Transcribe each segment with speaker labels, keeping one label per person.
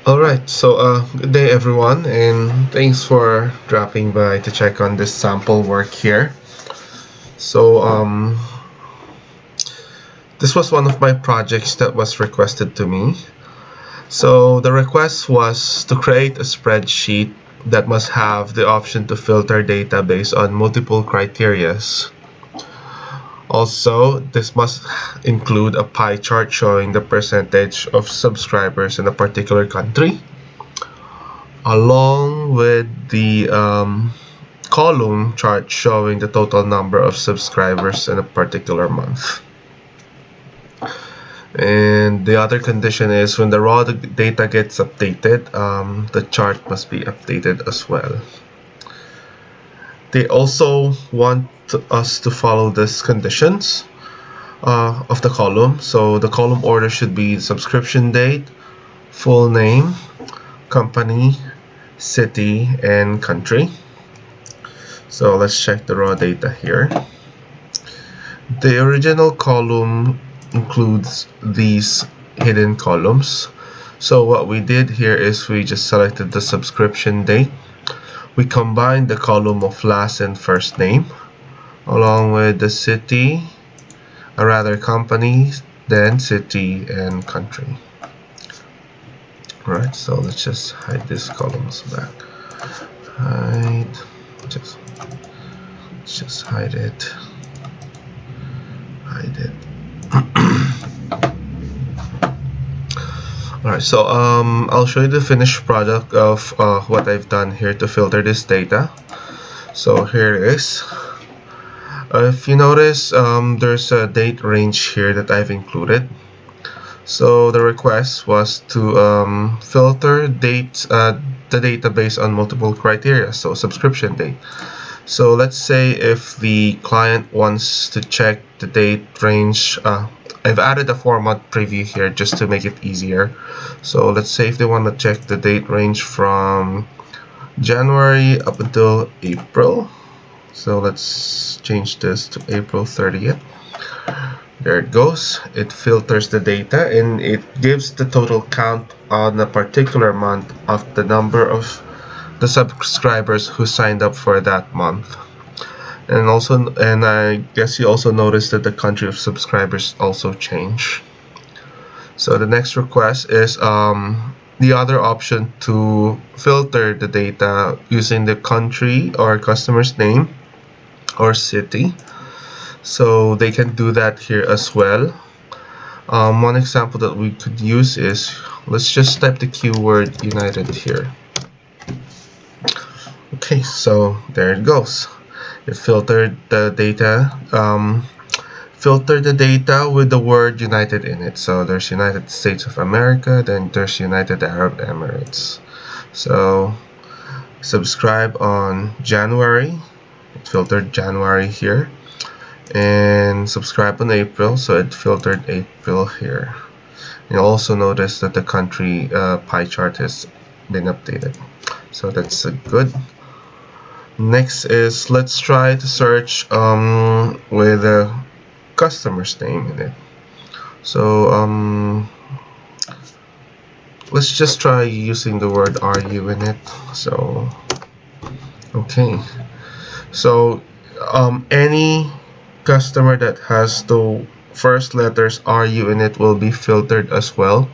Speaker 1: Alright, so good day everyone, and thanks for dropping by to check on this sample work here. So this was one of my projects that was requested to me. So the request was to create a spreadsheet that must have the option to filter data based on multiple criterias. Also, this must include a pie chart showing the percentage of subscribers in a particular country, along with the column chart showing the total number of subscribers in a particular month. And the other condition is when the raw data gets updated, the chart must be updated as well. They also want us to follow these conditions of the column. So the column order should be subscription date, full name, company, city, and country. So let's check the raw data here. The original column includes these hidden columns. So what we did here is we just selected the subscription date. We combined the column of last and first name along with the city, or rather company, then city and country. Alright, so let's just hide these columns back. Let's just hide it. Alright, so I'll show you the finished product of what I've done here to filter this data. So here it is. If you notice, there's a date range here that I've included. So the request was to filter the data based on multiple criteria, so subscription date. So let's say if the client wants to check the date range, I've added a format preview here just to make it easier. So let's say if they want to check the date range from January up until April. So let's change this to April 30th. There it goes. It filters the data and it gives the total count on a particular month of the number of the subscribers who signed up for that month. And I guess you also noticed that the country of subscribers also changed. So the next request is the other option to filter the data using the country or customer's name or city. So they can do that here as well. One example that we could use is, let's just type the keyword United here. Okay, so there it goes. It filtered the data. Filter the data with the word United in it. So there's United States of America, then there's United Arab Emirates. So subscribe on January. It filtered January here. And subscribe on April, so it filtered April here. You'll also notice that the country pie chart has been updated. So that's good. Next is, let's try to search with a customer's name in it. So let's just try using the word RU in it. So okay, so any customer that has the first letters RU in it will be filtered as well.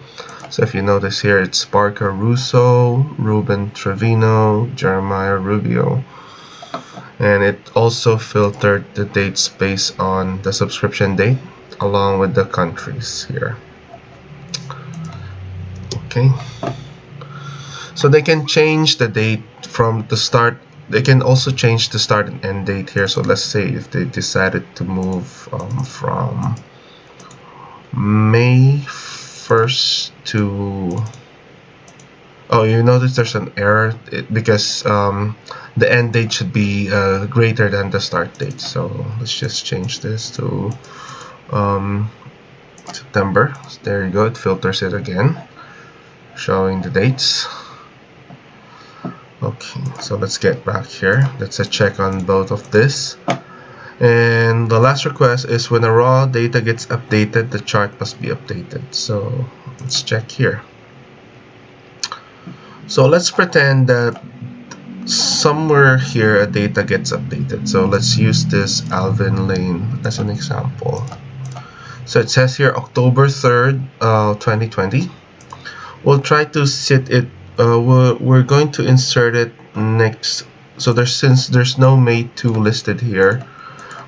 Speaker 1: So if you notice here, it's Parker Russo, Ruben Trevino, Jeremiah Rubio. And it also filtered the dates based on the subscription date along with the countries here. Okay, so they can change the date from the start. They can also change the start and end date here. So let's say if they decided to move from May 1st to, oh, you notice there's an error because the end date should be greater than the start date. So let's just change this to September. So there you go, it filters it again, showing the dates. Okay, so let's get back here. Let's check on both of this. And the last request is when a raw data gets updated, the chart must be updated. So let's check here. So let's pretend that somewhere here a data gets updated. So let's use this Alvin Lane as an example. So it says here October 3rd, 2020. We'll try to set it, we're going to insert it next. So since there's no May 2 listed here,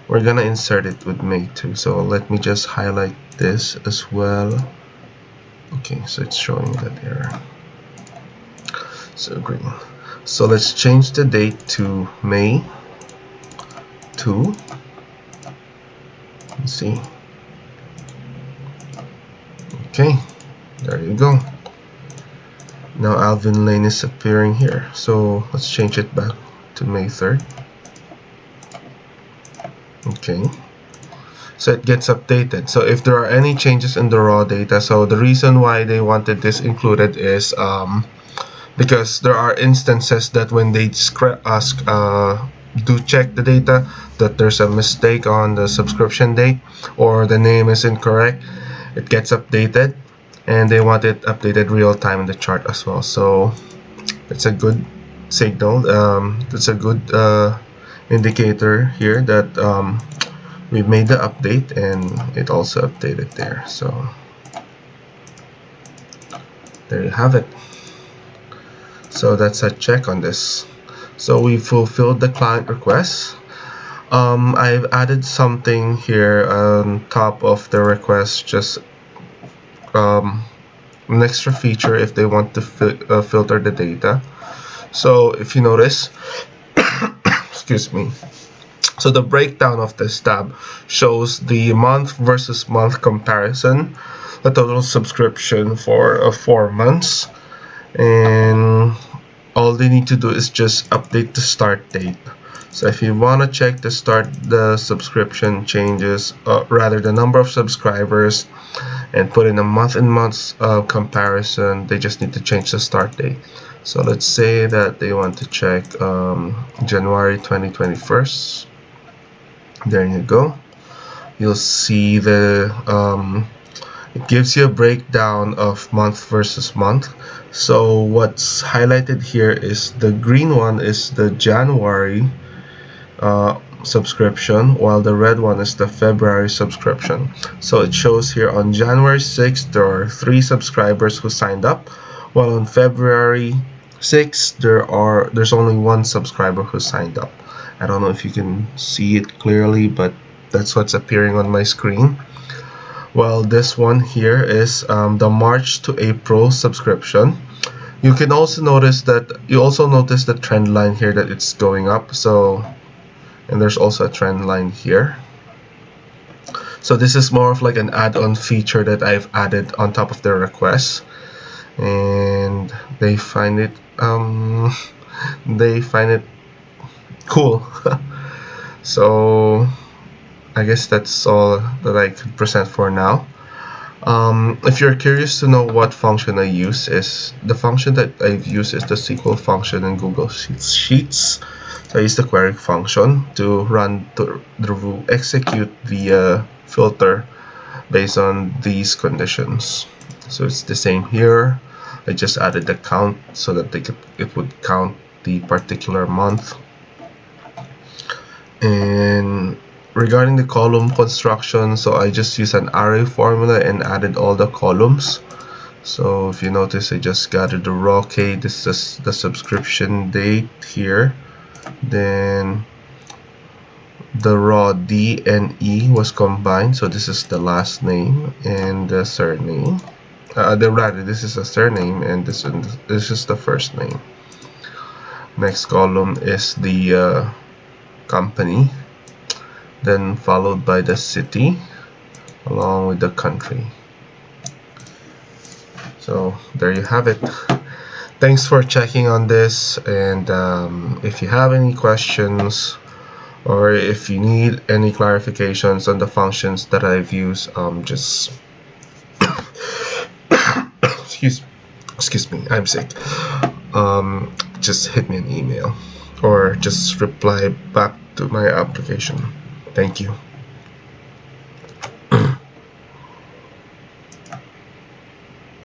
Speaker 1: we're gonna insert it with May 2. So let me just highlight this as well. Okay, so it's showing that error. So green. So let's change the date to May 2. Let's see. Okay, there you go. Now Alvin Lane is appearing here. So let's change it back to May 3rd. Okay. So it gets updated. So if there are any changes in the raw data, so the reason why they wanted this included is because there are instances that when they do check the data, that there's a mistake on the subscription date or the name is incorrect, it gets updated, and they want it updated real time in the chart as well. So it's a good signal. That's a good indicator here that we've made the update and it also updated there. So there you have it. So that's a check on this. So we fulfilled the client request. I've added something here on top of the request, just an extra feature if they want to filter the data. So if you notice, excuse me, so the breakdown of this tab shows the month versus month comparison, the total subscription for 4 months, and all they need to do is just update the start date. So if you want to check the subscription changes, rather the number of subscribers, and put in a month and months comparison, they just need to change the start date. So let's say that they want to check January 2021. There you go. You'll see it gives you a breakdown of month versus month. So what's highlighted here is the green one is the January subscription, while the red one is the February subscription. So it shows here on January 6th there are 3 subscribers who signed up, while on February 6th there's only 1 subscriber who signed up. I don't know if you can see it clearly, but that's what's appearing on my screen. Well, this one here is the March to April subscription. You also notice the trend line here, that it's going up. So, and there's also a trend line here. So this is more of like an add-on feature that I've added on top of their request, and they find it cool. So I guess that's all that I could present for now. If you're curious to know what function I use, is the function that I've used is the SQL function in Google Sheets. So I use the query function to execute the filter based on these conditions. So it's the same here. I just added the count so that it would count the particular month. And regarding the column construction, so I just used an array formula and added all the columns. So if you notice, I just gathered the raw K, this is the subscription date here, then the raw D and E was combined, so this is the last name and the surname. This is a surname and this is the first name. Next column is the company, then followed by the city along with the country. So there you have it. Thanks for checking on this, and if you have any questions or if you need any clarifications on the functions that I've used, just excuse me, I'm sick. Just hit me an email or just reply back to my application. Thank you.